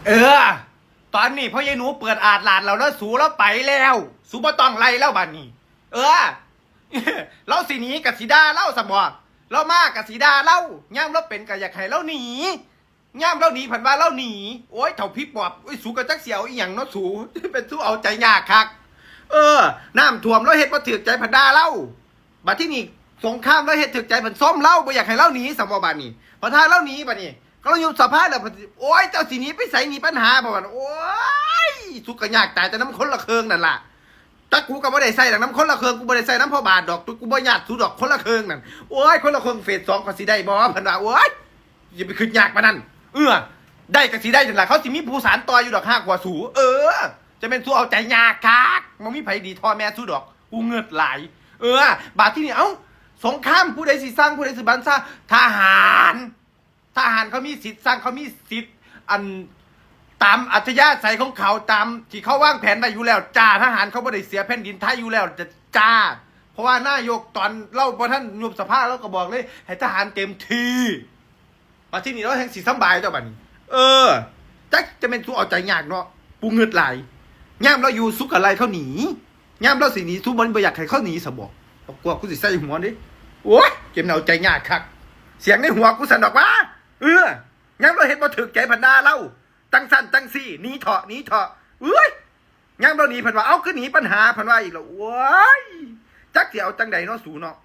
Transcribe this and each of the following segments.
เออตอนนี้พ่อยายหนูเปิดอาดหลานเราแล้วสูแล้วไปแล้วสูบ่ต้องไล่แล้วบัดนี้ เออ เราสิหนีกับสีดาเล่าสมอเรามากับสีดาเล่าย่ามเราเป็นกับอยากให้เราหนีย่ามเราหนีผันว่าเราหนีโอ้ยเถ่าพี่ปอบโอ้ยสูกับจักเสียวอีหยังเนาะสูเป็นสู้เอาใจยากคักเออน้ำท่วมเราเฮ็ดบ่ถือใจผันดาเล่าบัดที่นี่สงครามเราเฮ็ดถือใจผันส้มเล่าบ่อยากให้เราหนีสมอบัดนี้พอถ้าเราหนีบัดนี้ก็เราอยู่สภาพแล้วโอ้ยเจ้าสิหนีไปใส่หนีปัญหาบ่บัดโอ้ยสุกยากตายแต่น้ำคนละเคืองนั่นล่ะแต่กูก็บ่ได้ใส่ดอกน้ำคนละเคืองกูบ่ได้ใส่น้ำพ่อบาทดอกกูบ่ญาติสูดอกคนละเคืองนั่นโอ้ยคนละเคืองเฟส2ก็สิได้บ่เพิ่นว่าโอ้ยอย่าไปขึ้นยากปานนั้นได้ก็สิได้นั่นล่ะเขาสิมีผู้สารต่ออยู่ดอก5กว่าสูจะเป็นสู้เอาใจยากคักบ่มีไผดีทอแม่สู้ดอกกูเงิดหลายบาดที่นี่สงครามผู้ใดสิสร้างผู้ใดสิบันซาทหารเขามีสิทธิ์สร้างเขามีสิทธิ์อันตามอัธยาศัยของเขาตามที่เขาวางแผนไว้อยู่แล้วจ้าทหารเขาบ่ได้เสียแผ่นดินไทยอยู่แล้วจะจ้าเพราะว่านายกตอนเล่าพอท่านยุบสภาเราก็บอกเลยให้ทหารเต็มที่มาที่นี่เราแห่งสีสบายเจ้าบัดนี้จักจะเป็นสู้เอาใจยากเนาะปูเงิดไหลย่ามเราอยู่สุกอะไรเขาหนีย่ามเราสิหนีสู้บอลบ่อยากให้เขาหนีสมบอกกลัวกูสิใส่หัวดิโอ้ยเก็บเอาใจยากคักเสียงในหัวกูสั่นดอกว่างั้นเราเห็นบ่ถึกใจพันดาเล่าตั้งสั้นตั้งซี่หนีเถาะงั้นเราหนีพันว่าคือหนีปัญหาพันว่าอีกแล้วโอ้ยจักสิเอาจังใดเนาะสูเนาะ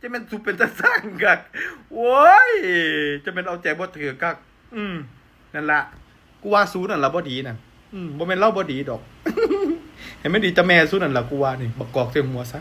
จะเป็นสุเป็นตะสร้างกักโอ้ยจะเป็นเอาใจบ่ถึกกักนั่นล่ะกูว่าสูนั่นล่ะบ่ดีนั่นบ่แม่นเล่าบ่ดีดอก เห็นไม่ดีจะแม่สูนั่นล่ะกูว่านี่บักกอกเต็มหัวซะ